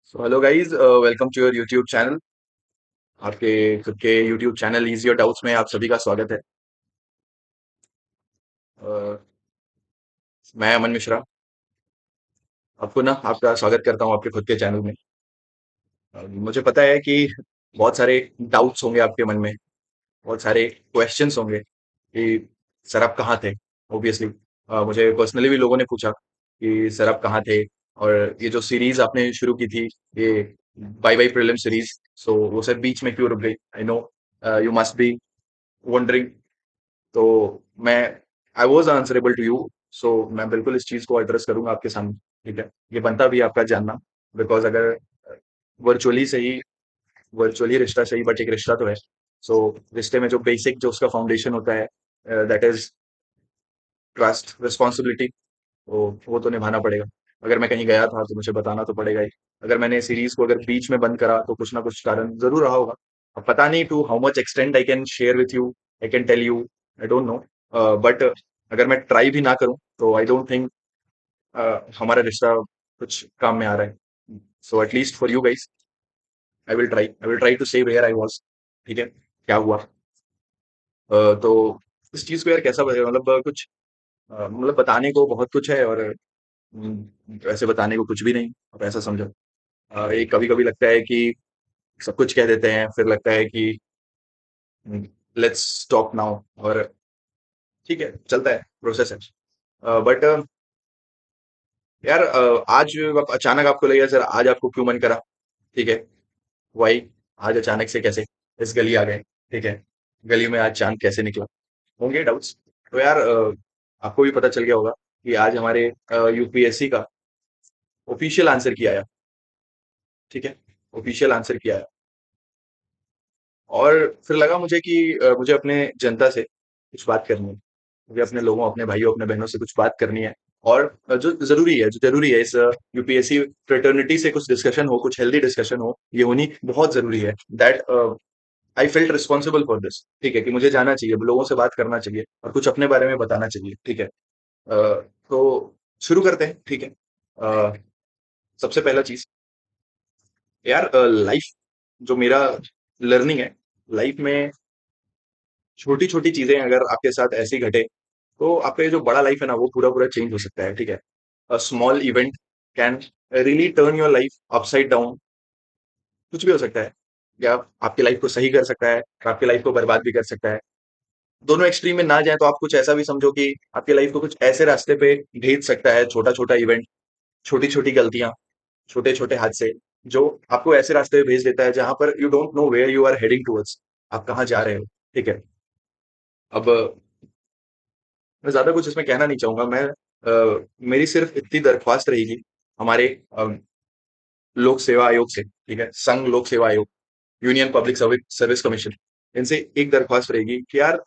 So hello guys, welcome to your YouTube channel. आपके खुद के YouTube channel easy your doubts में आप सभी का स्वागत है। अ, मैं अमन मिश्रा आपको ना आपका स्वागत करता हूँ आपके खुद के चैनल में। मुझे पता है कि बहुत सारे डाउट्स होंगे आपके मन में, बहुत सारे क्वेश्चंस होंगे कि सर आप कहाँ थे। ऑब्वियसली मुझे पर्सनली भी लोगों ने पूछा कि सर आप कहाँ थे, और ये जो सीरीज आपने शुरू की थी, ये bye bye prelim series, so वो सर बीच में क्यों रुक गई। I know you must be wondering. तो मैं I was answerable to you, so मैं बिल्कुल इस चीज को एड्रेस करूंगा आपके सामने। ठीक है, ये बनता भी है आपका जानना, बिकॉज अगर वर्चुअली सही, वर्चुअली रिश्ता सही बट एक रिश्ता तो है। सो रिश्ते में जो बेसिक जो उसका फाउंडेशन होता है, दैट इज ट्रस्ट, रिस्पॉन्सिबिलिटी, वो तो निभाना पड़ेगा। अगर मैं कहीं गया था तो मुझे बताना तो पड़ेगा ही। अगर मैंने सीरीज को अगर बीच में बंद करा तो कुछ ना कुछ कारण जरूर रहा होगा। अब पता नहीं to how much extend I can share with you, I can tell you, I don't know. But अगर मैं ट्राई भी ना करूं तो आई डोंट थिंक हमारा रिश्ता कुछ काम में आ रहा है। So at least for you guys I will try to say where I was. ठीक है, क्या हुआ। तो इस चीज को यार कैसा मतलब कुछ मतलब बताने को बहुत कुछ है, और वैसे बताने को कुछ भी नहीं, आप ऐसा समझो। ये कभी कभी लगता है कि सब कुछ कह देते हैं, फिर लगता है कि लेट्स स्टॉप नाउ, और ठीक है चलता है, प्रोसेस है। बट यार आज अचानक आपको लगेगा सर आज आपको क्यों मन करा। ठीक है, वाई, आज अचानक से कैसे इस गली आ गए। ठीक है, गली में आज चांद कैसे निकला, होंगे डाउट्स। तो यार आपको भी पता चल गया होगा कि आज हमारे यूपीएससी का ऑफिशियल आंसर किया आया। ठीक है, ऑफिशियल आंसर किया आया। और फिर लगा मुझे कि मुझे अपने जनता से कुछ बात करनी है, मुझे अपने लोगों, अपने भाइयों, अपने बहनों से कुछ बात करनी है। और जो जरूरी है इस यूपीएससी फ्रेटर्निटी से कुछ डिस्कशन हो, कुछ हेल्दी डिस्कशन हो, ये होनी बहुत जरूरी है। That I felt responsible for this. ठीक है, कि मुझे जाना चाहिए, लोगों से बात करना चाहिए और कुछ अपने बारे में बताना चाहिए। ठीक है, तो शुरू करते हैं। ठीक है, अ, सबसे पहला चीज, यार लाइफ जो मेरा लर्निंग है, लाइफ में छोटी छोटी चीजें अगर आपके साथ ऐसी घटे तो आपका ये जो बड़ा लाइफ है ना वो पूरा पूरा चेंज हो सकता है। ठीक है, a small event can really turn your life upside down. कुछ भी हो सकता है, या आपकी लाइफ को सही कर सकता है, और आपकी लाइफ को बर्बाद भी कर सकता है। दोनों एक्सट्रीम में ना जाए तो आप कुछ ऐसा भी समझो कि आपकी लाइफ को कुछ ऐसे रास्ते पे भेज सकता है, छोटा छोटा इवेंट, छोटी छोटी गलतियां, छोटे छोटे हादसे, जो आपको ऐसे रास्ते पे भेज देता है जहां पर you don't know where you are heading towards, आप कहाँ जा रहे हो। ठीक है, अब मैं ज्यादा कुछ इसमें कहना नहीं चाहूंगा। मैं मेरी सिर्फ इतनी दरख्वास्त रहेगी हमारे लोक सेवा आयोग से। ठीक है, संघ लोक सेवा आयोग, यूनियन पब्लिक सर्विस कमीशन, इनसे एक दरख्वास्त रहेगी कि यार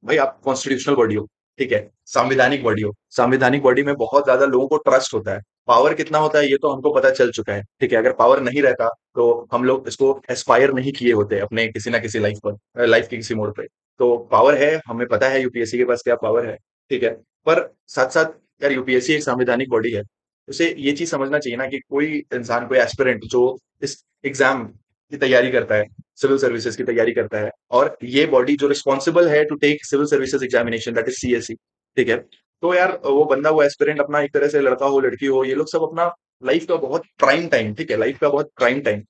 भाई आप कॉन्स्टिट्यूशनल बॉडी हो। ठीक है, संवैधानिक बॉडी हो, संवैधानिक बॉडी में बहुत ज्यादा लोगों को ट्रस्ट होता है। पावर कितना होता है ये तो हमको पता चल चुका है। ठीक है, अगर पावर नहीं रहता तो हम लोग इसको एस्पायर नहीं किए होते अपने किसी ना किसी लाइफ पर, लाइफ के किसी मोड़ पे। तो पावर है, हमें पता है यूपीएससी के पास क्या पावर है। ठीक है, पर साथ साथ यार यूपीएससी एक संवैधानिक बॉडी है, उसे ये चीज समझना चाहिए ना कि कोई इंसान, कोई एस्पिरेंट जो इस एग्जाम की तैयारी करता है, सिविल सर्विसेज की तैयारी करता है, और ये बॉडी जो रिस्पॉन्सिबल है to take civil services examination, that is CSC. ठीक है, तो यार वो बंदा, वो एस्पिरेंट अपना, एक तरह से लड़का हो लड़की हो, ये लोग सब अपना लाइफ का बहुत प्राइम टाइम, ठीक है, लाइफ का बहुत प्राइम टाइम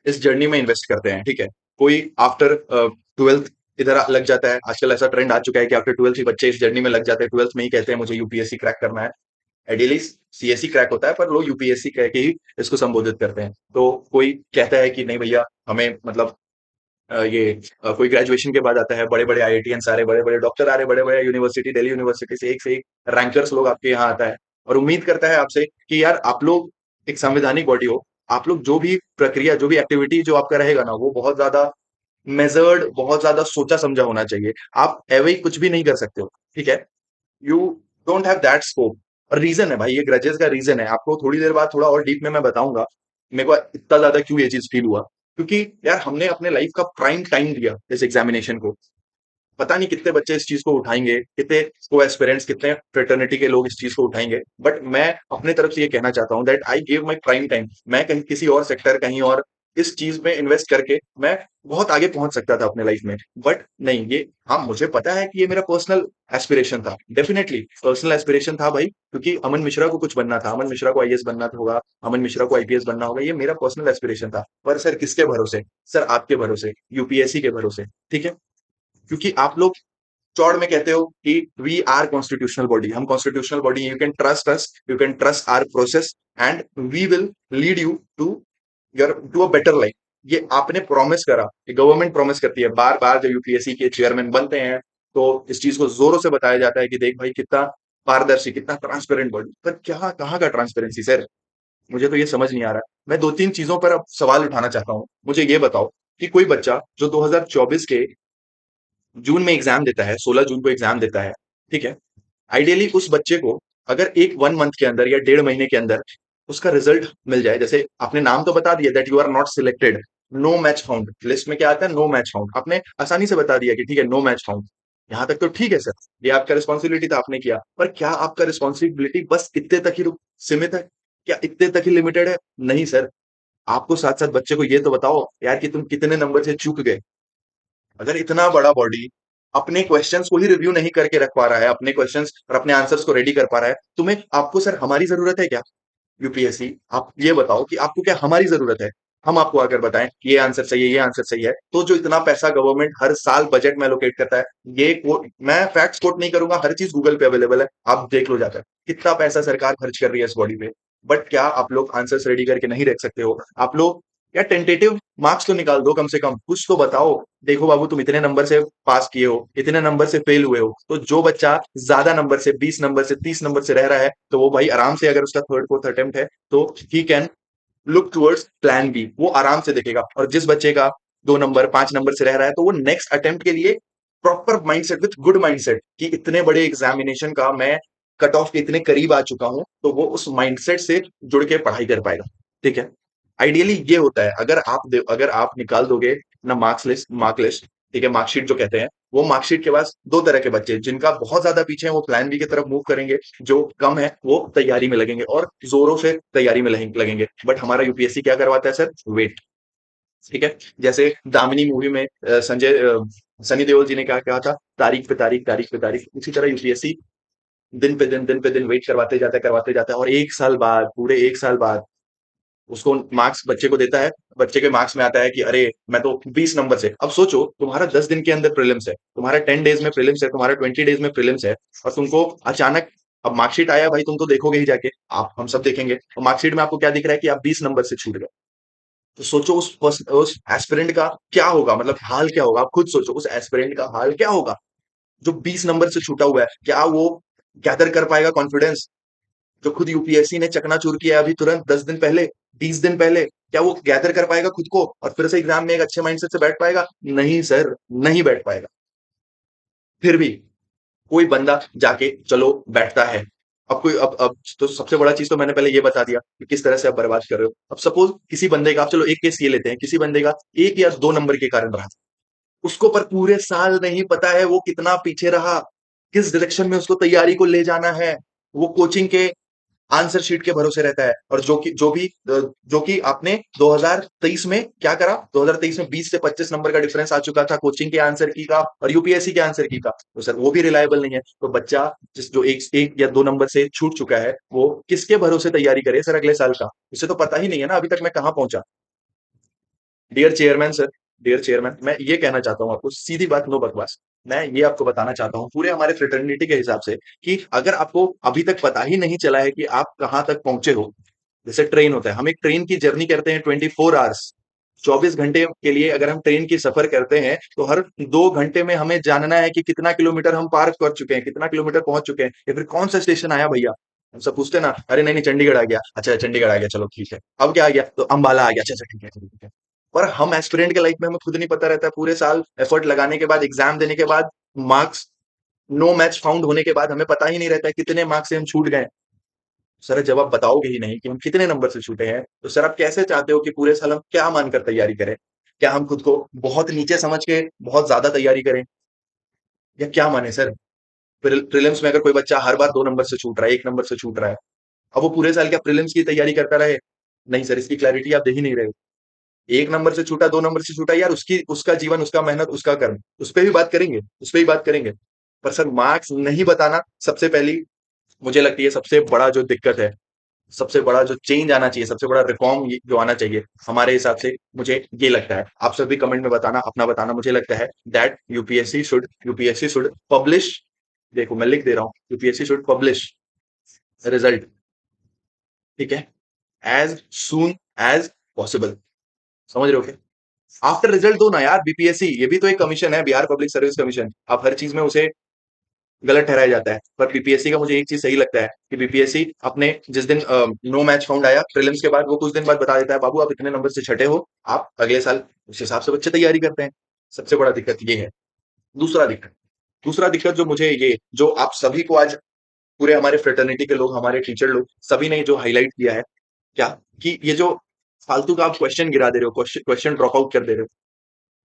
इस जर्नी में इन्वेस्ट करते हैं। ठीक है, कोई आफ्टर ट्वेल्थ इधर लग जाता है, आजकल ऐसा ट्रेंड आ चुका है कि आफ्टर ट्वेल्थ ही बच्चे इस जर्नी में लग जाते हैं, ट्वेल्थ में ही कहते हैं मुझे यूपीएससी क्रैक करना है। आइडियली सीएससी क्रैक होता है, पर लोग यूपीएससी कह के ही इसको संबोधित करते हैं। तो कोई कहता है कि नहीं भैया हमें मतलब कोई ग्रेजुएशन के बाद आता है, बड़े बड़े आईआईटीएंस आ रहे, बड़े बड़े डॉक्टर आ रहे, बड़े बड़े यूनिवर्सिटी, दिल्ली यूनिवर्सिटी से एक रैंकर्स लोग आपके यहाँ आता है, और उम्मीद करता है आपसे कि यार आप लोग एक संवैधानिक बॉडी हो, आप लोग जो भी प्रक्रिया, जो भी एक्टिविटी जो आपका रहेगा ना, वो बहुत ज्यादा मेजर्ड, बहुत ज्यादा सोचा समझा होना चाहिए। आप एवे ही कुछ भी नहीं कर सकते हो। ठीक है, you don't have that scope. और रीजन है भाई, ये ग्रजेस का रीजन है, आपको थोड़ी देर बाद थोड़ा और डीप में मैं बताऊंगा मेरे को इतना ज्यादा क्यों ये चीज फील हुआ। क्योंकि यार हमने अपने लाइफ का प्राइम टाइम दिया इस एग्जामिनेशन को, पता नहीं कितने बच्चे इस चीज को उठाएंगे, कितने को एस्पिरेंट्स, कितने फ्रेटर्निटी के लोग इस चीज को उठाएंगे। बट मैं अपने तरफ से ये कहना चाहता हूँ that I give my prime time. मैं कहीं किसी और सेक्टर, कहीं और इस चीज में इन्वेस्ट करके मैं बहुत आगे पहुंच सकता था अपने लाइफ में। बट नहीं, ये, हाँ मुझे पता है कि ये मेरा पर्सनल एस्पिरेशन था, डेफिनेटली पर्सनल एस्पिरेशन था भाई, क्योंकि अमन मिश्रा को कुछ बनना था, अमन मिश्रा को आईएएस बनना होगा, अमन मिश्रा को आईपीएस बनना होगा, ये मेरा पर्सनल एस्पिरेशन था। पर सर किसके भरोसे? सर आपके भरोसे, यूपीएससी के भरोसे। ठीक है, क्योंकि आप लोग चौड़ में कहते हो कि वी आर कॉन्स्टिट्यूशनल बॉडी, हम constitutional body, you can trust us, you can trust our process and we will lead you to your to a better life. ये आपने प्रॉमिस करा, ये गवर्नमेंट प्रॉमिस करती है बार बार, जब यूपीएससी के चेयरमैन बनते हैं तो इस चीज को जोरों से बताया जाता है कि देख भाई कितना पारदर्शी, कितना ट्रांसपेरेंट बॉडी। पर क्या, कहाँ का ट्रांसपेरेंसी सर? मुझे तो ये समझ नहीं आ रहा। मैं दो तीन चीजों पर अब सवाल उठाना चाहता हूँ। मुझे ये बताओ कि कोई बच्चा जो 2024 के जून में एग्जाम देता है, 16 जून को एग्जाम देता है, ठीक है, आइडियली उस बच्चे को अगर एक 1 मंथ के अंदर या 1.5 महीने के अंदर उसका रिजल्ट मिल जाए, जैसे आपने नाम तो बता दिया that you are not selected, no match found, list में क्या आता है? No match found. आपने आसानी से बता दिया कि ठीक है, नो मैच फाउंड। यहां तक तो ठीक है सर, ये आपका रिस्पॉन्सिबिलिटी था, आपने किया। पर क्या आपका रिस्पॉन्सिबिलिटी बस इतने तक ही सीमित है? क्या इतने तक ही लिमिटेड है? नहीं सर, आपको साथ साथ बच्चे को ये तो बताओ यार कि तुम कितने नंबर से चूक गए। अगर इतना बड़ा बॉडी अपने क्वेश्चंस को ही रिव्यू नहीं करके रख पा रहा है, अपने क्वेश्चंस और अपने आंसर्स को रेडी कर पा रहा है, तुम्हें, आपको सर हमारी जरूरत है क्या? यूपीएससी, आप ये बताओ कि आपको क्या हमारी जरूरत है? हम आपको अगर बताएं ये आंसर सही है, ये आंसर सही है, तो जो इतना पैसा गवर्नमेंट हर साल बजट में एलोकेट करता है, ये कोट मैं फैक्ट्स कोट नहीं करूंगा, हर चीज गूगल पे अवेलेबल है, आप देख लो जाकर कितना पैसा सरकार खर्च कर रही है इस बॉडी पे। बट क्या आप लोग आंसर्स रेडी करके नहीं रख सकते हो? आप लोग या टेंटेटिव मार्क्स तो निकाल दो, कम से कम कुछ तो बताओ। देखो बाबू, तुम इतने नंबर से पास किए हो, इतने नंबर से फेल हुए हो, तो जो बच्चा ज्यादा नंबर से, 20 नंबर से, 30 नंबर से रह रहा है, तो वो भाई आराम से, अगर उसका थर्ड फोर्थ अटेम्प्ट है तो he can look towards plan B, वो आराम से देखेगा। और जिस बच्चे का 2 नंबर 5 नंबर से रह रहा है, तो वो नेक्स्ट अटेम्प्ट के लिए proper mindset, with good mindset, कि इतने बड़े एग्जामिनेशन का मैं कट ऑफ के इतने करीब आ चुका हूं, तो वो उस माइंडसेट से जुड़ के पढ़ाई कर पाएगा। ठीक है, आइडियली ये होता है। अगर आप निकाल दोगे ना मार्क लिस्ट, ठीक है, मार्कशीट जो कहते हैं, वो मार्कशीट के पास दो तरह के बच्चे, जिनका बहुत ज्यादा पीछे है वो प्लान बी की तरफ मूव करेंगे, जो कम है वो तैयारी में लगेंगे और जोरों से तैयारी में लगेंगे। बट हमारा यूपीएससी क्या करवाता है सर? वेट। ठीक है, जैसे दामिनी मूवी में सनी देओल जी ने क्या कहा था? तारीख पे तारीख, तारीख पे तारीख। उसी तरह यूपीएससी दिन पे दिन वेट करवाते जाता है, और 1 साल बाद, पूरे 1 साल बाद उसको मार्क्स बच्चे को देता है। बच्चे के मार्क्स में आता है कि अरे मैं तो 20 नंबर से। अब सोचो, तुम्हारा 10 दिन के अंदर प्रीलिम्स है, तुम्हारा 10 डेज में प्रीलिम्स है, तुम्हारा 20 डेज में प्रीलिम्स है, और तुमको अचानक, अब मार्कशीट आया भाई, तुम तो देखोगे ही जाके, आप हम सब देखेंगे, और मार्कशीट में आपको क्या दिख रहा है कि आप 20 नंबर से छूट गए। तो सोचो उस एस्पिरेंट का क्या होगा, मतलब हाल क्या होगा? आप खुद सोचो उस एस्पिरेंट का हाल क्या होगा जो 20 नंबर से छूटा हुआ है। क्या वो गैदर कर पाएगा कॉन्फिडेंस? जो खुद यूपीएससी ने चकनाचूर किया है अभी तुरंत 10 दिन पहले, 20 दिन पहले, क्या वो गैदर कर पाएगा खुद को और फिर से एग्जाम में एक अच्छे माइंडसेट से बैठ पाएगा? नहीं सर, नहीं बैठ पाएगा। फिर भी कोई बंदा जाके चलो बैठता है। अब तो सबसे बड़ा चीज तो मैंने पहले ये बता दिया कि किस तरह से आप बर्बाद कर रहे हो। अब सपोज किसी बंदे का, आप चलो एक केस ये लेते हैं, किसी बंदे का 1 या 2 नंबर के कारण रहा, उसको पर पूरे साल नहीं पता है वो कितना पीछे रहा, किस डायरेक्शन में उसको तैयारी को ले जाना है। वो कोचिंग के आंसर शीट के भरोसे रहता है। और जो कि आपने 2023 में क्या करा? 2023 में 20 से 25 नंबर का डिफरेंस आ चुका था कोचिंग के आंसर की का और यूपीएससी के आंसर की का, तो सर वो भी रिलायबल नहीं है। तो बच्चा जिस जो एक या 2 नंबर से छूट चुका है, वो किसके भरोसे तैयारी करे सर अगले साल का? उसे तो पता ही नहीं है ना अभी तक मैं कहाँ पहुंचा। Dear chairman sir, dear chairman, मैं ये कहना चाहता हूँ आपको, सीधी बात, नो बकवास। मैं ये आपको बताना चाहता हूँ पूरे हमारे फ्रेटर्निटी के हिसाब से, कि अगर आपको अभी तक पता ही नहीं चला है कि आप कहाँ तक पहुंचे हो, जैसे ट्रेन होता है, हम एक ट्रेन की जर्नी करते हैं 24 आवर्स, 24 घंटे के लिए अगर हम ट्रेन की सफर करते हैं, तो हर 2 घंटे में हमें जानना है कि कितना किलोमीटर हम पार कर चुके हैं, कितना किलोमीटर पहुंच चुके हैं, या फिर कौन सा स्टेशन आया भैया। हम सब पूछते हैं ना, अरे नहीं नहीं चंडीगढ़ आ गया, अच्छा चंडीगढ़ आ गया, चलो ठीक है। अब क्या आ गया? तो अंबाला आ गया, अच्छा अच्छा ठीक है, ठीक है। पर हम एस्पिरेंट के लाइफ में हमें खुद नहीं पता रहता है, पूरे साल एफर्ट लगाने के बाद, एग्जाम देने के बाद, मार्क्स नो मैच फाउंड होने के बाद हमें पता ही नहीं रहता है कितने मार्क्स से हम छूट गए। सर जब आप बताओगे ही नहीं कि हम कितने नंबर से छूटे हैं, तो सर आप कैसे चाहते हो कि पूरे साल हम क्या मानकर तैयारी करें? क्या हम खुद को बहुत नीचे समझ के बहुत ज्यादा तैयारी करें? या क्या माने सर? प्रीलिम्स में अगर कोई बच्चा हर बार 2 नंबर से छूट रहा है, 1 नंबर से छूट रहा है, अब वो पूरे साल क्या प्रीलिम्स की तैयारी करता रहे? नहीं सर, इसकी क्लैरिटी आप दे ही नहीं रहे हो। 1 नंबर से छूटा, 2 नंबर से छूटा, यार उसकी उसका जीवन, उसका मेहनत, उसका कर्म, उस पे भी बात करेंगे, उस पे भी बात करेंगे। पर सर मार्क्स नहीं बताना सबसे पहली, मुझे लगती है सबसे बड़ा जो दिक्कत है, सबसे बड़ा जो चेंज आना चाहिए, सबसे बड़ा रिफॉर्म जो आना चाहिए हमारे हिसाब से, मुझे ये लगता है। आप सब भी कमेंट में बताना, अपना बताना। मुझे लगता है दैट यूपीएससी शुड पब्लिश, देखो मैं लिख दे रहा हूँ, यूपीएससी शुड पब्लिश रिजल्ट, ठीक है, एज सून एज पॉसिबल। समझ रहे हो क्या? आफ्टर रिजल्ट दो ना यार। बीपीएससी ये भी तो एक कमीशन है, बिहार पब्लिक सर्विस कमीशन। आप हर चीज में उसे गलत ठहराया जाता है, पर बीपीएससी का मुझे एक चीज सही लगता है कि बीपीएससी अपने जिस दिन नो मैच फाउंड आया प्रीलिम्स के बाद, वो कुछ दिन बाद बता देता है, बाबू आप इतने नंबर से छठे हो, आप अगले साल उस हिसाब से बच्चे तैयारी करते हैं। सबसे बड़ा दिक्कत ये है। दूसरा दिक्कत दूसरा दिक्कत जो मुझे, ये जो आप सभी को आज, पूरे हमारे फ्रेटर्निटी के लोग, हमारे टीचर लोग, सभी ने जो हाईलाइट किया है, क्या, कि ये जो फालतू का आप क्वेश्चन गिरा दे रहे हो, क्वेश्चन क्वेश्चन ड्रॉप आउट कर दे रहे हो।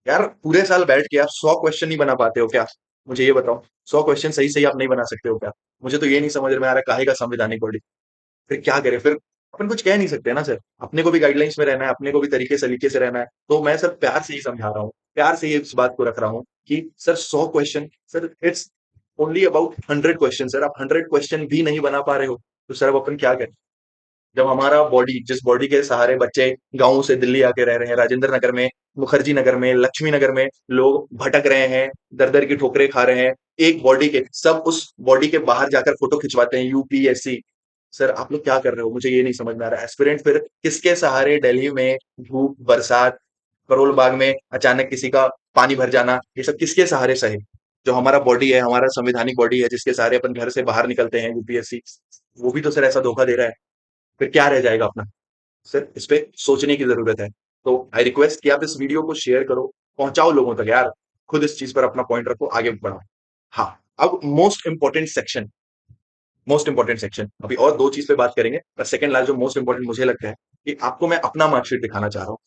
यार पूरे साल बैठ के आप 100 क्वेश्चन नहीं बना पाते हो क्या? मुझे ये बताओ, 100 क्वेश्चन सही सही आप नहीं बना सकते हो क्या? मुझे तो ये नहीं समझ में आ रहा, काहे का संवैधानिक बॉडी? फिर क्या करें फिर? अपन कुछ कह नहीं सकते ना सर, अपने को भी गाइडलाइंस में रहना है, अपने को भी तरीके सलीके से रहना है। तो मैं सर प्यार से ही समझा रहा हूँ, प्यार से ही इस बात को रख रहा हूँ कि sir 100 question, sir it's only about 100 question. Sir आप 100 क्वेश्चन भी नहीं बना पा रहे हो, तो सर अब अपन क्या करें? जब हमारा बॉडी, जिस बॉडी के सहारे बच्चे गाँव से दिल्ली आके रह रहे हैं, राजेंद्र नगर में, मुखर्जी नगर में, लक्ष्मी नगर में लोग भटक रहे हैं, दर दर की ठोकरें खा रहे हैं, एक बॉडी के सब उस बॉडी के बाहर जाकर फोटो खिंचवाते हैं, यूपीएससी। सर आप लोग क्या कर रहे हो? मुझे ये नहीं समझ में आ रहा है। एस्पिरेंट फिर किसके सहारे दिल्ली में धूप बरसात, करोल बाग में अचानक किसी का पानी भर जाना, ये सब किसके सहारे सहे? जो हमारा बॉडी है, हमारा संवैधानिक बॉडी है, जिसके सहारे अपन घर से बाहर निकलते हैं, यूपीएससी, वो भी तो सर ऐसा धोखा दे रहा है। फिर क्या रह जाएगा अपना? सर इस पे सोचने की जरूरत है। तो आई रिक्वेस्ट कि आप इस वीडियो को शेयर करो, पहुंचाओ लोगों तक यार, खुद इस चीज पर अपना पॉइंट रखो, आगे बढ़ाओ। हाँ, अब मोस्ट इंपॉर्टेंट सेक्शन, अभी और दो चीज पे बात करेंगे, पर सेकंड लास्ट जो मोस्ट इंपॉर्टेंट मुझे लगता है, कि आपको मैं अपना मार्कशीट दिखाना चाह रहा हूँ।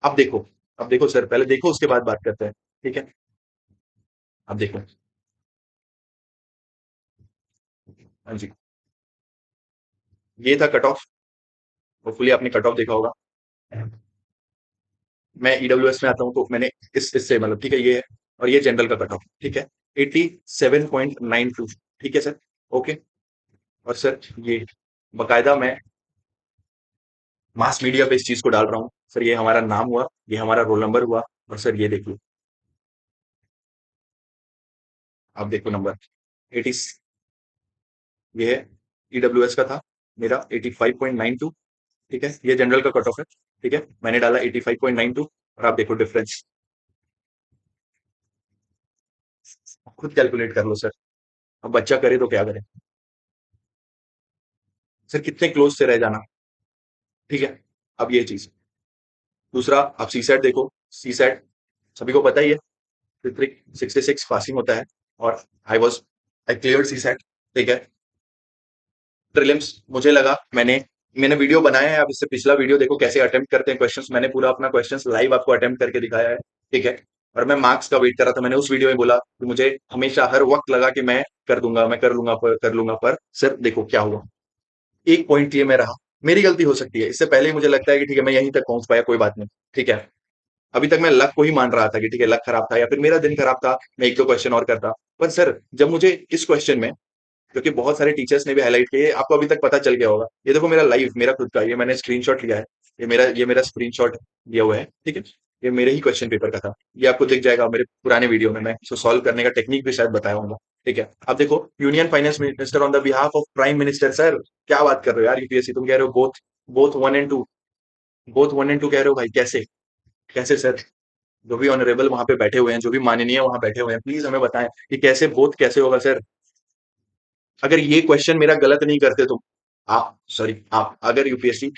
अब देखो, अब देखो सर, पहले देखो उसके बाद बात करते हैं, ठीक है? अब देखो। हाँ जी, ये था कट ऑफ। होपफुली आपने कट ऑफ देखा होगा। मैं ईडब्ल्यूएस में आता हूँ, तो मैंने इस इससे मतलब, ठीक है, ये है। और ये जनरल का कट ऑफ, ठीक है, 87.92, ठीक है सर, ओके। और सर ये बकायदा मैं मास मीडिया पे इस चीज को डाल रहा हूँ सर, ये हमारा नाम हुआ, ये हमारा रोल नंबर हुआ, और सर ये देखिए, आप देखो नंबर 80, ये है, ईडब्ल्यूएस का था मेरा 85.92, ठीक है, ये जनरल का कट ऑफ है, ठीक है, मैंने डाला 85.92, और आप देखो डिफरेंस, खुद कैलकुलेट कर लो सर। अब बच्चा करे तो क्या करे? सर कितने क्लोज से रह जाना, ठीक है। अब ये चीज, दूसरा आप सी सेट देखो, सी सेट सभी को पता ही है, 66 पासिंग होता है, और आई क्लियर सी सेट, ठीक है। प्रीलिम्स मुझे लगा, मैंने वीडियो बनाया है, आप इससे पिछला वीडियो देखो कैसे अटेम्प्ट करते हैं क्वेश्चंस, मैंने पूरा अपना क्वेश्चंस लाइव आपको अटेम्प्ट करके दिखाया है, ठीक है। और मैं मार्क्स का वेट कर रहा था, मैंने उस वीडियो में बोला कि मुझे हमेशा हर वक्त लगा कि मैं कर दूंगा, मैं कर लूंगा, कर लूंगा, पर सर देखो क्या हुआ, एक पॉइंट लिए मैं रहा। मेरी गलती हो सकती है, इससे पहले ही मुझे लगता है कि ठीक है मैं यहीं तक पहुंच पाया, कोई बात नहीं, ठीक है। अभी तक मैं लक को ही मान रहा था कि ठीक है लक खराब था, या फिर मेरा दिन खराब था, मैं एक दो क्वेश्चन और करता। पर सर जब मुझे इस क्वेश्चन में, क्योंकि बहुत सारे टीचर्स ने भी हाईलाइट किया, ये आपको अभी तक पता चल गया होगा, ये देखो मेरा लाइव, मेरा खुद का, ये मैंने स्क्रीनशॉट लिया है, ये मेरा स्क्रीनशॉट लिया हुआ है, ठीक है। ये मेरे ही क्वेश्चन पेपर का था, ये आपको दिख जाएगा मेरे पुराने वीडियो में, मैं इसको सॉल्व करने का टेक्निक भी शायद बताया होगा, ठीक है। अब देखो, union finance minister on the behalf of prime minister, sir क्या बात कर रहे हो यार यूपीएससी, तुम कह रहे हो बोथ, बोथ 1 and 2 कह रहे हो भाई, कैसे? कैसे सर? जो भी ऑनरेबल वहां पे बैठे हुए हैं, जो भी माननीय वहां बैठे हुए हैं, प्लीज हमें बताएं कि कैसे बोथ कैसे होगा सर? अगर ये क्वेश्चन मेरा गलत नहीं करते तुम, आप सॉरी, आप अगर यूपीएससी,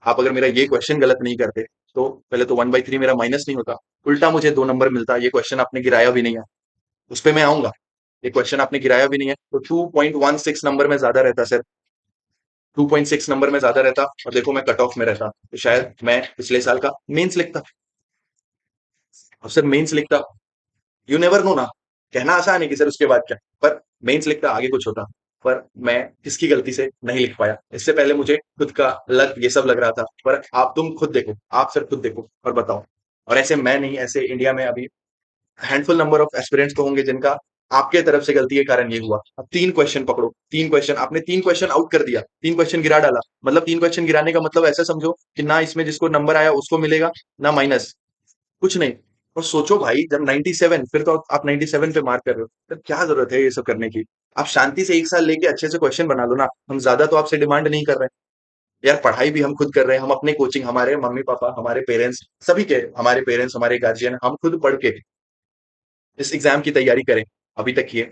आप अगर मेरा ये क्वेश्चन गलत नहीं करते, तो पहले तो 1/3 मेरा माइनस नहीं होता, उल्टा मुझे 2 नंबर मिलता। ये क्वेश्चन आपने गिराया भी नहीं है, उस पर मैं आऊंगा। ये क्वेश्चन आपने गिराया भी नहीं है, तो 2.16 नंबर में ज्यादा रहता सर, 2.6 नंबर में ज्यादा रहता, और देखो मैं कट ऑफ में रहता, तो शायद मैं पिछले साल का मेंस लिखता। और सर मेंस लिखता, यू नेवर नो ना, कहना आसान है कि सर उसके बाद क्या, पर मेंस लिखता आगे कुछ होता। पर मैं किसकी गलती से नहीं लिख पाया, इससे पहले मुझे खुद का लक ये सब लग रहा था, पर आप तुम खुद देखो, आप सर खुद देखो और बताओ। और ऐसे मैं नहीं, ऐसे इंडिया में अभी हैंडफुल नंबर ऑफ एस्पिरेंट्स तो होंगे जिनका आपके तरफ से गलती के कारण ये हुआ। अब 3 क्वेश्चन पकड़ो, 3 क्वेश्चन आपने 3 क्वेश्चन आउट कर दिया, 3 क्वेश्चन गिरा डाला। मतलब 3 क्वेश्चन गिराने का मतलब ऐसा समझो कि ना इसमें जिसको नंबर आया उसको मिलेगा, ना माइनस, कुछ नहीं। और सोचो भाई, जब 97 फिर तो आप 97 पे मार्क कर रहे हो, तो क्या जरूरत है ये सब करने की। आप शांति से 1 साल लेके अच्छे से क्वेश्चन बना लो ना, हम ज्यादा तो आपसे डिमांड नहीं कर रहे हैं यार। पढ़ाई भी हम खुद कर रहे हैं, हम अपने कोचिंग, हमारे मम्मी पापा, हमारे पेरेंट्स, सभी के, हमारे पेरेंट्स, हमारे गार्जियन, हम खुद पढ़ के इस एग्जाम की तैयारी करें। अभी तक ये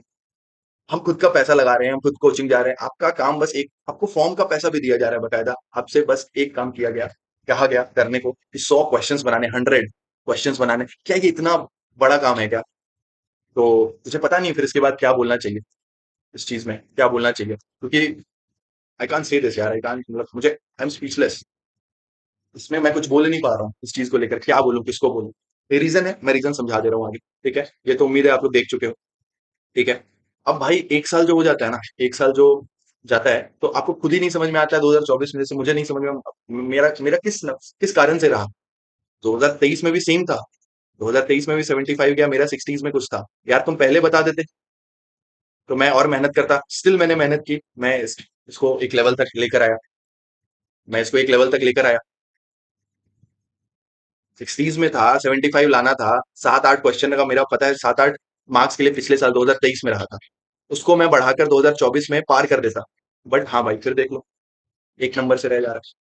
हम खुद का पैसा लगा रहे हैं, हम खुद कोचिंग जा रहे हैं। आपका काम बस एक, आपको फॉर्म का पैसा भी दिया जा रहा है बकायदा, आपसे बस एक काम किया गया, कहा गया करने को कि 100 क्वेश्चंस बनाने, 100 क्वेश्चंस बनाने। क्या ये इतना बड़ा काम है क्या? तो मुझे पता नहीं फिर इसके बाद क्या बोलना चाहिए, इस चीज में क्या बोलना चाहिए, क्योंकि आई कांट से दिस यार, आई कांट, मतलब मुझे, आई एम स्पीचलेस। इसमें मैं कुछ बोल नहीं पा रहा हूँ इस चीज को लेकर, क्या बोलूं, किसको बोलूं। ये रीजन है, मैं रीजन समझा दे रहा हूँ आगे। ठीक है, ये तो उम्मीद है आप लोग देख चुके हो। ठीक है, अब भाई 1 साल जो हो जाता है ना, 1 साल जो जाता है, तो आपको खुद ही नहीं समझ में आता है 2024 में, जैसे मुझे नहीं समझ में, मेरा मेरा किस कारण से रहा। 2023 में भी सेम था, 2023 में भी 75 गया, मेरा 60s में कुछ था। यार तुम पहले बता देते तो मैं और मेहनत करता। स्टिल मैंने मेहनत की, मैं इसको एक लेवल तक लेकर आया, मैं इसको एक लेवल तक लेकर आया। 60s में था, 75 लाना था, 7-8 क्वेश्चन का मेरा पता है, 7-8 मार्क्स के लिए पिछले साल 2023 में रहा था। उसको मैं बढ़ाकर 2024 में पार कर देता। बट हाँ भाई, फिर देख लो, एक नंबर से रह जा रहा है।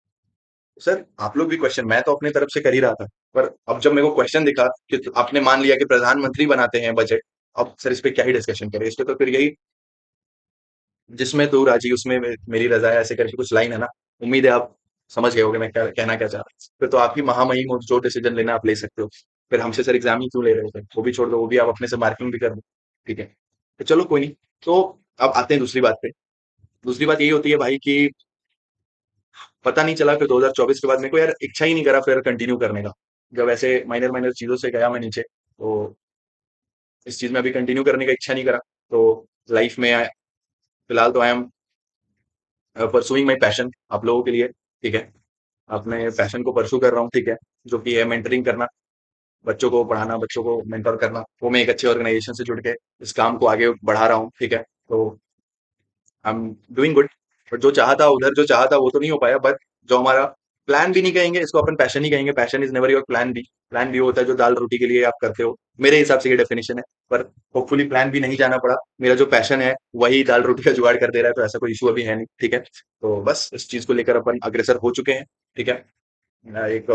सर आप लोग भी क्वेश्चन, मैं तो अपनी तरफ से कर ही रहा था, पर अब जब मेरे को क्वेश्चन दिखा कि आपने मान लिया कि प्रधानमंत्री बनाते हैं बजट, अब सर इस पे क्या ही डिस्कशन करें, इस पे तो फिर यही, जिसमें तू राजी उसमें मेरी रजा है, ऐसे करके कुछ लाइन है ना। उम्मीद है आप समझ गए होगे मैं क्या कहना क्या चाह रहा हूँ। फिर तो आप ही महामहिम हो, जो डिसीजन लेना आप ले सकते हो। फिर हमसे सर एग्जाम ही क्यों ले रहे हो, सर वो भी छोड़ दो, वो भी आप अपने से मार्किंग भी कर दो। ठीक है, तो चलो कोई नहीं। तो अब आते हैं दूसरी बात पे। दूसरी बात यही होती है भाई कि पता नहीं चला फिर 2024 के बाद मेरे को यार इच्छा ही नहीं करा फिर कंटिन्यू करने का। जब ऐसे माइनर माइनर चीजों से गया मैं नीचे, तो इस चीज में अभी कंटिन्यू करने का इच्छा नहीं करा। तो लाइफ में फिलहाल तो I am pursuing my passion आप लोगों के लिए। ठीक है, अपने पैशन को परसू कर रहा हूँ। ठीक है, जो कि है मेंटरिंग करना, बच्चों को पढ़ाना, बच्चों को मेंटर करना। वो मैं एक अच्छे ऑर्गेनाइजेशन से जुड़ के इस काम को आगे बढ़ा रहा हूँ। ठीक है, तो I am doing good. But जो चाहा था उधर, जो चाहा था वो तो नहीं हो पाया। बट जो हमारा प्लान भी नहीं कहेंगे इसको, अपन पैशन ही कहेंगे। Passion is never your plan B. Plan B होता है जो दाल रोटी के लिए आप करते हो, मेरे हिसाब से ये डेफिनेशन है। पर होपफुली प्लान भी नहीं जाना पड़ा, मेरा जो पैशन है वही दाल रोटी का जुगाड़ कर दे रहा है, तो ऐसा कोई इशू अभी है नहीं। ठीक है, तो बस इस चीज को लेकर अपन अग्रसर हो चुके हैं। ठीक है, एक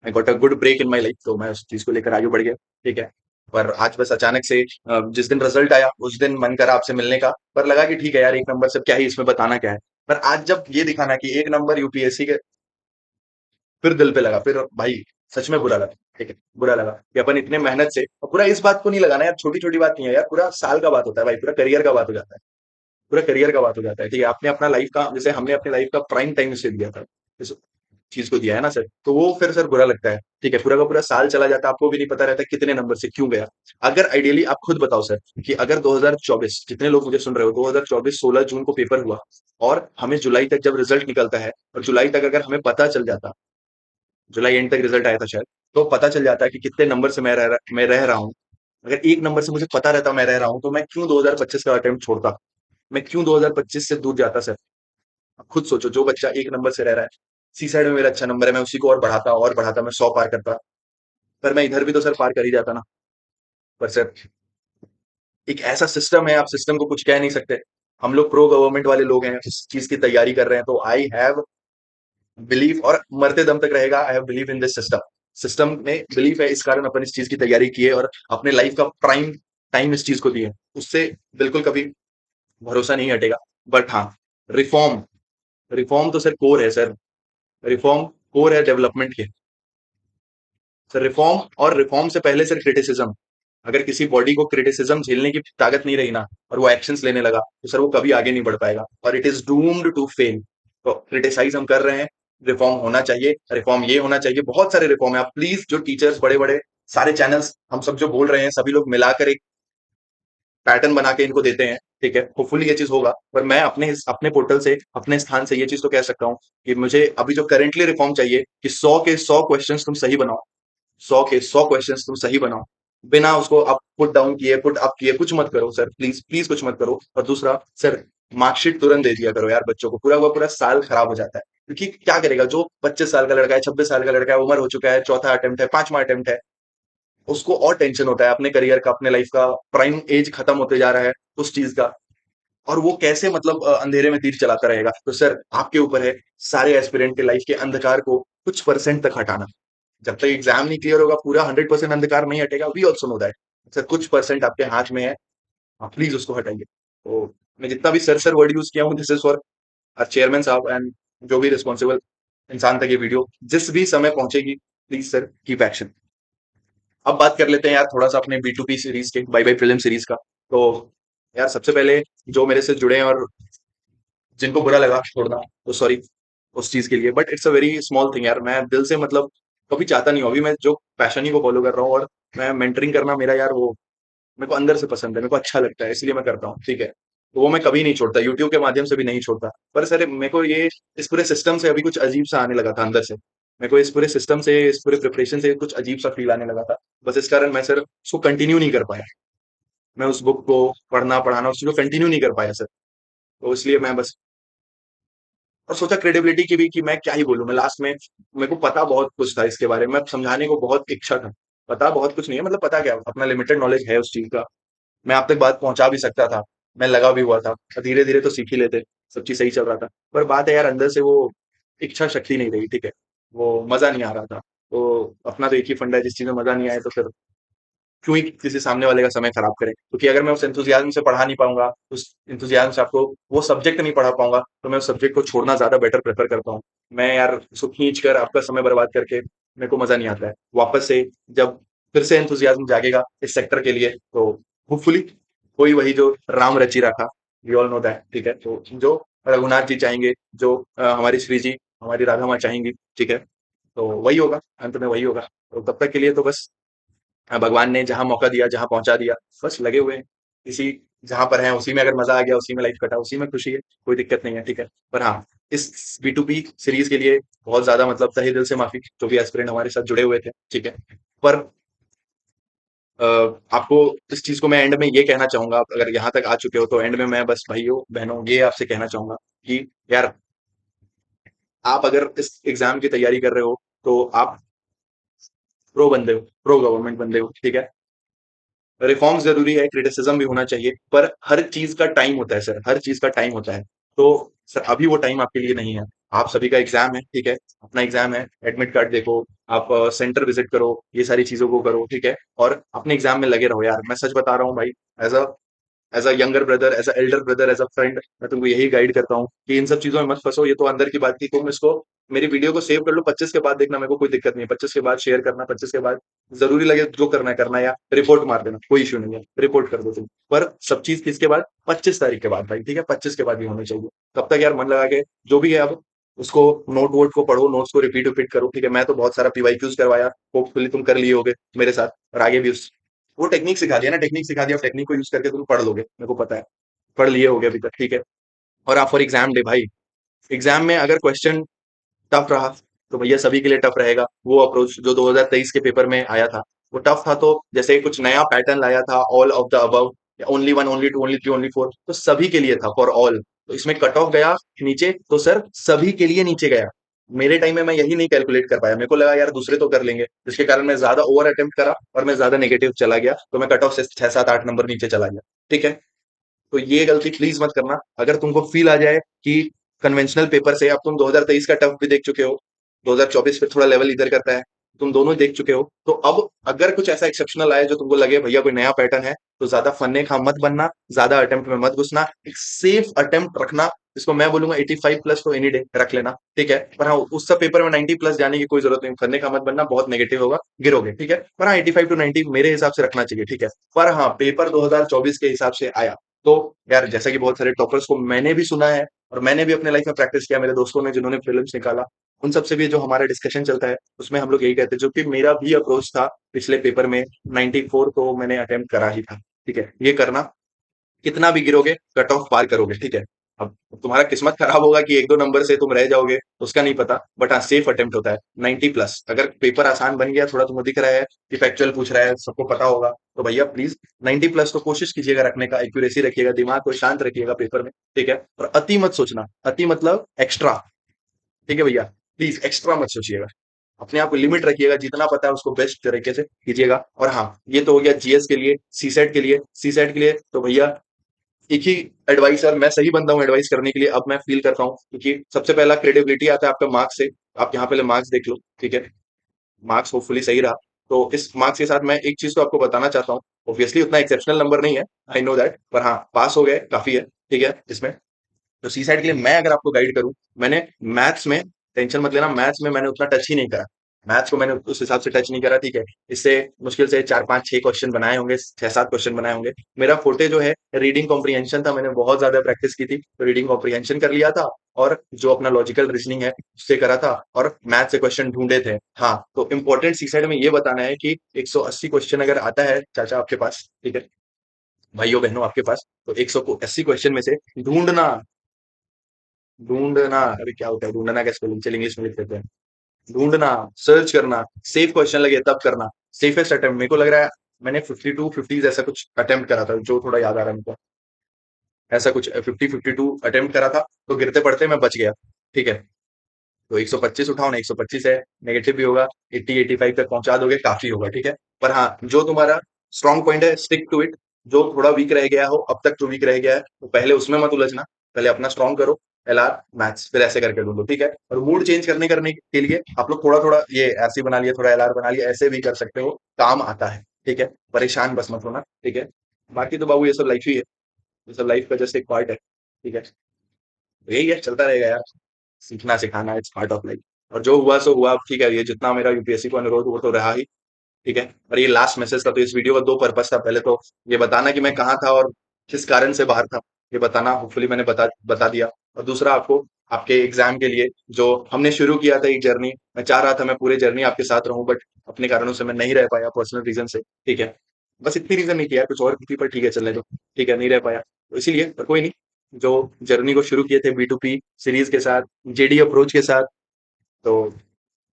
I got a good break in my life, तो मैं उस चीज को लेकर आगे बढ़ गया। ठीक है, पर आज बस अचानक से जिस दिन रिजल्ट आया उस दिन मन करा आपसे मिलने का, पर लगा कि ठीक है यार, 1 नंबर से क्या ही इसमें बताना क्या है। पर आज जब ये दिखाना कि 1 नंबर यूपीएससी के, फिर दिल पे लगा, फिर भाई सच में बुरा लगा। ठीक है, बुरा लगा कि अपन इतने मेहनत से, और पूरा इस बात को नहीं लगाना यार, छोटी छोटी बात नहीं है यार, पूरा साल का बात होता है भाई, पूरा करियर का बात हो जाता है। पूरा करियर का बात हो जाता है। ठीक है, आपने अपना लाइफ का, जैसे हमने अपने लाइफ का प्राइम टाइम से दिया था इस चीज को, दिया है ना सर, तो वो फिर सर बुरा लगता है। ठीक है, पूरा का पूरा साल चला जाता है, आपको भी नहीं पता रहता कितने नंबर से क्यों गया। अगर आइडियली आप खुद बताओ सर कि अगर 2024, जितने लोग मुझे सुन रहे हो, 2024 16 जून को पेपर हुआ, और हमें जुलाई तक जब रिजल्ट निकलता है, और जुलाई तक अगर हमें पता चल जाता, जुलाई एंड तक रिजल्ट आया था शायद, तो पता चल जाता है कि कितने नंबर से मैं रह रहा हूँ। अगर 1 नंबर से मुझे पता रहता मैं रह रहा हूँ, तो मैं क्यों 2025 का अटेम्प्ट छोड़ता, मैं क्यों 2025 से दूर जाता सर। अब खुद सोचो, जो बच्चा 1 नंबर से रह रहा है, सी साइड में मेरा अच्छा नंबर है, मैं उसी को और बढ़ाता, मैं 100 पार करता। पर मैं इधर भी तो सर पार कर ही जाता ना। पर सर एक ऐसा सिस्टम है, आप सिस्टम को कुछ कह नहीं सकते। हम लोग प्रो गवर्नमेंट वाले लोग हैं, इस चीज की तैयारी कर रहे हैं, तो आई हैव बिलीव, और मरते दम तक रहेगा, I have believe in this system. System में बिलीव है, इस कारण अपन इस चीज की तैयारी की है, और अपने लाइफ का प्राइम टाइम इस चीज को दिए। उससे बिल्कुल कभी भरोसा नहीं हटेगा। बट हाँ, रिफॉर्म, रिफॉर्म तो सर कोर है सर, रिफॉर्म कोर है डेवलपमेंट के। सर रिफॉर्म, और रिफॉर्म से पहले सर क्रिटिसिज्म। अगर किसी बॉडी को क्रिटिसिज्म झेलने की ताकत नहीं रही ना, और वो एक्शंस लेने लगा, तो सर वो कभी आगे नहीं बढ़ पाएगा, और it is doomed to fail. तो क्रिटिसाइज हम कर रहे हैं, रिफॉर्म होना चाहिए, रिफॉर्म ये होना चाहिए, बहुत सारे रिफॉर्म है। आप प्लीज, जो टीचर्स बड़े बड़े सारे चैनल्स हम सब जो बोल रहे हैं, सभी लोग मिलाकर पैटर्न बना के इनको देते हैं, ठीक है, होपफुली ये चीज होगा। पर मैं अपने पोर्टल से, अपने स्थान से ये चीज तो कह सकता हूँ कि मुझे अभी जो करेंटली रिफॉर्म चाहिए कि 100 के 100 क्वेश्चन तुम सही बनाओ, 100 के 100 क्वेश्चन तुम सही बनाओ, बिना उसको आप पुट डाउन किए, पुट अप किए, कुछ मत करो सर, प्लीज प्लीज कुछ मत करो। और दूसरा सर, मार्कशीट तुरंत दे दिया करो यार, बच्चों को पूरा हुआ पूरा साल खराब हो जाता है। क्योंकि क्या करेगा जो 25 साल का लड़का है, 26 साल का लड़का है, उम्र हो चुका है, चौथा अटेम्प्ट है, पांचवा अटेम्प्ट है, उसको और टेंशन होता है अपने करियर का, अपने लाइफ का, प्राइम एज खत्म होते जा रहा है उस चीज का। और वो कैसे मतलब अंधेरे में तीर चलाता रहेगा। तो सर आपके ऊपर है सारे एस्पिरेंट के लाइफ के अंधकार को कुछ परसेंट तक हटाना। जब तक एग्जाम नहीं क्लियर होगा पूरा 100% अंधकार नहीं हटेगा, we also know that. Sir कुछ परसेंट आपके हाथ में है, आप प्लीज उसको हटाइए। तो मैं जितना भी सर वर्ड यूज किया हूँ, दिस इज फॉर चेयरमैन साहब एंड जो भी रिस्पॉन्सिबल इंसान तक ये वीडियो जिस भी समय पहुंचेगी, प्लीज सर कीप एक्शन। अब बात कर लेते हैं यार थोड़ा सा अपने B2P सीरीज के, बाय बाय प्रीलिम सीरीज का। तो यार सबसे पहले जो मेरे से जुड़े हैं और जिनको बुरा लगा छोड़ना, तो सॉरी उस चीज के लिए, but it's a very small thing यार। मैं दिल से मतलब कभी चाहता नहीं हूँ, अभी मैं जो पैशन ही को फॉलो कर रहा हूँ, और मैं मेंटरिंग करना मेरा यार वो मेरे को अंदर से पसंद है, मेरे को अच्छा लगता है, इसलिए मैं करता हूँ, ठीक है। तो वो मैं कभी नहीं छोड़ता, यूट्यूब के माध्यम से भी नहीं छोड़ता। पर सर मेरे को ये इस पूरे सिस्टम से अभी कुछ अजीब सा आने लगा था अंदर से, मेरे को इस पूरे सिस्टम से, इस पूरे प्रिपरेशन से कुछ अजीब सा फील आने लगा था। बस इस कारण मैं सर उसको कंटिन्यू नहीं कर पाया, मैं उस बुक को पढ़ना पढ़ाना उस चीज को कंटिन्यू नहीं कर पाया सर। तो इसलिए मैं बस, और सोचा क्रेडिबिलिटी की भी कि मैं क्या ही बोलूं, मैं लास्ट में, मेरे को पता बहुत कुछ था इसके बारे में, समझाने को बहुत इच्छा था, पता बहुत कुछ नहीं है, मतलब पता क्या, अपना लिमिटेड नॉलेज है उस चीज का, मैं आप तक बात पहुंचा भी सकता था, मैं लगा भी हुआ था, धीरे धीरे तो सीख ही लेते, सब चीज सही चल रहा था। पर बात है यार अंदर से वो इच्छा शक्ति नहीं रही, ठीक है, वो मजा नहीं आ रहा था। तो अपना तो एक ही फंडा है, जिस चीज में मजा नहीं आए तो फिर क्यों ही किसी सामने वाले का समय खराब करें। क्योंकि अगर मैं उस एंथुजियाज्म से पढ़ा नहीं पाऊंगा, उस एंथुजियाज्म से आपको वो सब्जेक्ट नहीं पढ़ा पाऊंगा, तो मैं उस सब्जेक्ट को छोड़ना ज्यादा बेटर प्रेफर करता हूँ। मैं यार उसको खींच कर आपका समय बर्बाद करके मेरे को मजा नहीं आता है। वापस से जब फिर से एंथुजियाज्म जागेगा इस सेक्टर के लिए, तो होपफुली कोई वही जो राम रचि रखा, वी ऑल नो दैट, ठीक है, तो जो रघुनाथ जी चाहेंगे, जो हमारी श्री जी, हमारी राधा माँ चाहेंगी, ठीक है, तो वही होगा, अंत में वही होगा। तो तब तक के लिए तो बस भगवान ने जहां मौका दिया, जहां पहुंचा दिया, बस लगे हुए हैं इसी, जहां पर है उसी में अगर मजा आ गया, उसी में लाइफ कटा, उसी में खुशी है, कोई दिक्कत नहीं है, ठीक है। पर हाँ, इस B2P सीरीज के लिए बहुत ज्यादा मतलब तहे दिल से माफी, जो भी एस्पिरेंट हमारे साथ जुड़े हुए थे, ठीक है। पर अ, आपको इस चीज को मैं एंड में ये कहना चाहूंगा, आप अगर यहाँ तक आ चुके हो तो एंड में मैं बस भाइयों बहनों ये आपसे कहना चाहूंगा कि यार आप अगर इस एग्जाम की तैयारी कर रहे हो, तो आप प्रो बंदे हो, प्रो गवर्नमेंट बंदे हो, ठीक है। रिफॉर्म जरूरी है, क्रिटिसिज्म भी होना चाहिए, पर हर चीज का टाइम होता है सर, हर चीज का टाइम होता है। तो सर अभी वो टाइम आपके लिए नहीं है। आप सभी का एग्जाम है, ठीक है, अपना एग्जाम है, एडमिट कार्ड देखो, आप सेंटर विजिट करो, ये सारी चीजों को करो, ठीक है, और अपने एग्जाम में लगे रहो यार। मैं सच बता रहा हूँ भाई, as a younger brother, as a elder brother, as a friend, मैं तुमको यही गाइड करता हूँ कि इन सब चीजों में मत फंसो। ये तो अंदर की बात थी, तुम इसको, मेरी वीडियो को सेव कर लो, 25 के बाद देखना, मेरे को कोई दिक्कत नहीं है, 25 के बाद शेयर करना, 25 के बाद जरूरी लगे जो करना है करना, या रिपोर्ट मार देना, कोई इश्यू नहीं है, रिपोर्ट कर दो तुम। पर सब चीज किसके बाद, 25 तारीख के बाद भाई, ठीक है, 25 के बाद ही होनी चाहिए। तब तक यार मन लगा के जो भी है, अब उसको नोट वोट को पढ़ो, नोट्स को रिपीट रिपीट करो, ठीक है। मैं तो बहुत सारा PYQs करवाया, होपफुली तुम कर लिए होगे मेरे साथ, और आगे भी उस वो टेक्निक सिखा दिया ना, टेक्निक सिखा दिया, टेक्निक को यूज करके तुम पढ़ लोगे, मेरे को पता है, पढ़ लिए होगे अभी तक, ठीक है। और आप फॉर एग्जाम डे भाई, एग्जाम में अगर क्वेश्चन टफ रहा, तो भैया सभी के लिए टफ रहेगा। वो अप्रोच जो 2023 के पेपर में आया था वो टफ था, तो जैसे कुछ नया पैटर्न लाया था, all of the above, only one, only two, only three, only four, तो सभी के लिए था, फॉर ऑल। तो इसमें कट ऑफ गया नीचे, तो सर सभी के लिए नीचे गया। मेरे टाइम में मैं यही नहीं कैलकुलेट कर पाया, मेरे को लगा यार दूसरे तो कर लेंगे, जिसके कारण मैं ज्यादा ओवर अटेम्प्ट करा और मैं ज्यादा नेगेटिव चला गया, तो मैं कट ऑफ से 6 7 8 नंबर नीचे चला गया, ठीक है। तो ये गलती प्लीज मत करना। अगर तुमको फील आ जाए कि कन्वेंशनल पेपर से, अब तुम 2023 का टफ भी देख चुके हो, 2024 पे थोड़ा लेवल इधर करता है, तुम दोनों देख चुके हो, तो अब अगर कुछ ऐसा एक्सेप्शनल आए जो तुमको लगे भैया कोई नया पैटर्न है, तो ज्यादा फन्ने खा मत बनना, ज्यादा अटेम्प्ट में मत घुसना, एक सेफ अटेम्प्ट रखना, जिसको मैं बोलूंगा 85 प्लस तो एनी डे रख लेना, ठीक है। पर हाँ, उस सब पेपर में 90 प्लस जाने की कोई जरूरत नहीं, फन्ने खा मत बनना, बहुत नेगेटिव होगा, गिरोगे, ठीक है। पर हाँ, 85 to 90 मेरे हिसाब से रखना चाहिए, ठीक है। पर हाँ, पेपर 2024 के हिसाब से आया, तो यार जैसा कि बहुत सारे टॉपर्स को मैंने भी सुना है, और मैंने भी अपने लाइफ में प्रैक्टिस किया, मेरे दोस्तों ने जिन्होंने प्रीलिम्स निकाला, उन सबसे भी जो हमारा डिस्कशन चलता है, उसमें हम लोग यही कहते हैं, जो कि मेरा भी अप्रोच था पिछले पेपर में, 94 तो मैंने अटेम्प्ट करा ही था, ठीक है, ये करना। कितना भी गिरोगे कट ऑफ पार करोगे, ठीक है। अब तुम्हारा किस्मत खराब होगा कि एक दो नंबर से तुम रह जाओगे, उसका नहीं पता, बट हाँ सेफ अटेम्प्ट होता है। 90 प्लस, अगर पेपर आसान बन गया, थोड़ा तुमको दिख रहा है कि फैक्चुअल पूछ रहा है, सबको पता होगा, तो भैया प्लीज 90 प्लस तो कोशिश कीजिएगा रखने का, एक्यूरेसी रखिएगा, दिमाग को शांत रखिएगा पेपर में, ठीक है। और अति मत सोचना, अति मतलब एक्स्ट्रा, ठीक है भैया। प्लीज एक्स्ट्रा मत सोचिएगा, अपने आप को लिमिट रखिएगा, जितना पता है उसको बेस्ट तरीके से कीजिएगा। और हाँ, ये तो हो गया जीएस के लिए। सीसेट के लिए, सीसेट के लिए तो भैया एक ही एडवाइस, और मैं सही बंदा हूँ एडवाइस करने के लिए, अब मैं फील करता हूँ, क्योंकि सबसे पहला क्रेडिबिलिटी आता है आपका मार्क्स से। आप यहाँ पहले मार्क्स देख लो, ठीक है। मार्क्स होपफुली सही रहा, तो इस मार्क्स के साथ मैं एक चीज तो आपको बताना चाहता हूँ। ऑब्वियसली उतना एक्सेप्शनल नंबर नहीं है, आई नो दैट, पर हाँ पास हो गए काफी है, ठीक है इसमें। तो सी साइड के लिए मैं अगर आपको गाइड करूं, मैंने मैथ्स में, टेंशन मत लेना, मैथ्स में मैंने उतना टच ही नहीं करा। मैथ्स को मैंने उस हिसाब से टच नहीं करा, ठीक है। इससे मुश्किल से चार पांच छह क्वेश्चन बनाए होंगे, छह सात क्वेश्चन बनाए होंगे। मेरा फोटे जो है रीडिंग कॉम्प्रिहेंशन था, मैंने बहुत ज्यादा प्रैक्टिस की थी, तो रीडिंग कॉम्प्रिहेंशन कर लिया था। और जो अपना लॉजिकल रीजनिंग है उससे करा था, और मैथ से क्वेश्चन ढूंढे थे। हाँ, तो इंपॉर्टेंट सी साइड में ये बताना है कि 180 क्वेश्चन अगर आता है चाचा आपके पास, ठीक है, भाइयों बहनों आपके पास, तो 180 क्वेश्चन में से ढूंढना, ढूंढना, अरे क्या होता है ढूंढना का स्पेलिंग, चल इंग्लिश में लिख देते हैं। ढूंढना, सर्च करना, सेफ क्वेश्चन लगे तब करना। सेफेस्ट अटेम्प्ट मेरे को लग रहा है, मैंने 52 50 ऐसा कुछ अटेम्प्ट करा था, जो थोड़ा याद आ रहा है मुझको। ऐसा कुछ 50 52 अटेम्प्ट करा था, तो गिरते पड़ते मैं बच गया, ठीक है। तो 125 उठाओ ना, 125 है, नेगेटिव भी होगा, 80 85 तक पहुंचा दोगे, काफी होगा, ठीक है। पर हाँ, जो तुम्हारा स्ट्रॉन्ग पॉइंट है स्टिक टू इट। जो थोड़ा वीक रह गया हो अब तक, जो वीक रह गया है, तो पहले उसमें मत उलझना, पहले अपना स्ट्रॉन्ग करो। एलआर मैथ्स, फिर ऐसे करके ढूंढो, ठीक है। और मूड चेंज करने करने के लिए आप लोग थोड़ा थोड़ा ये ऐसे बना लिया, थोड़ा एलआर बना लिया, ऐसे भी कर सकते हो, काम आता है, ठीक है। परेशान बस मत होना, ठीक है। बाकी तो बाबू ये सब लाइफ ही है, ये सब लाइफ का जस्ट एक पार्ट है, ठीक है। यही है, चलता रहेगा यार, सीखना सिखाना, इट्स पार्ट ऑफ लाइफ। और जो हुआ सो हुआ, ठीक है। ये जितना मेरा यूपीएससी को अनुरोध वो तो रहा ही, ठीक है। और ये लास्ट मैसेज था, तो इस वीडियो का दो पर्पस था, पहले तो ये बताना कि मैं कहाँ था और किस कारण से बाहर था, ये बताना, होपफुली मैंने बता बता दिया। और दूसरा आपको, आपके एग्जाम के लिए जो हमने शुरू किया था एक जर्नी, मैं चाह रहा था मैं पूरे जर्नी आपके साथ रहूं, बट अपने कारणों से मैं नहीं रह पाया, पर्सनल रीजन से, ठीक है। बस इतनी रीजन नहीं किया, कुछ और भी थी, पर ठीक है चलने दो, ठीक है, नहीं रह पाया, तो इसीलिए, पर कोई नहीं। जो जर्नी को शुरू किए थे B2P सीरीज के साथ, जेडी अप्रोच के साथ, तो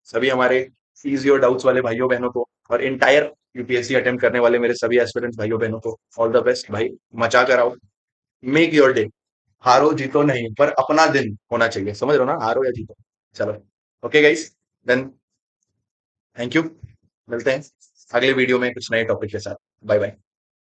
सभी हमारे सीज योर डाउट्स वाले भाइयों बहनों को, और इंटायर यूपीएससी अटेम्प्ट करने वाले मेरे सभी एस्पिरेंट्स भाइयों बहनों को, ऑल द बेस्ट भाई, मचा कर आओ, मेक योर डे। हारो जीतो नहीं, पर अपना दिन होना चाहिए, समझ रहे हो ना, हारो या जीतो। चलो, okay guys, then thank you, मिलते हैं अगले वीडियो में कुछ नए टॉपिक के साथ। Bye bye.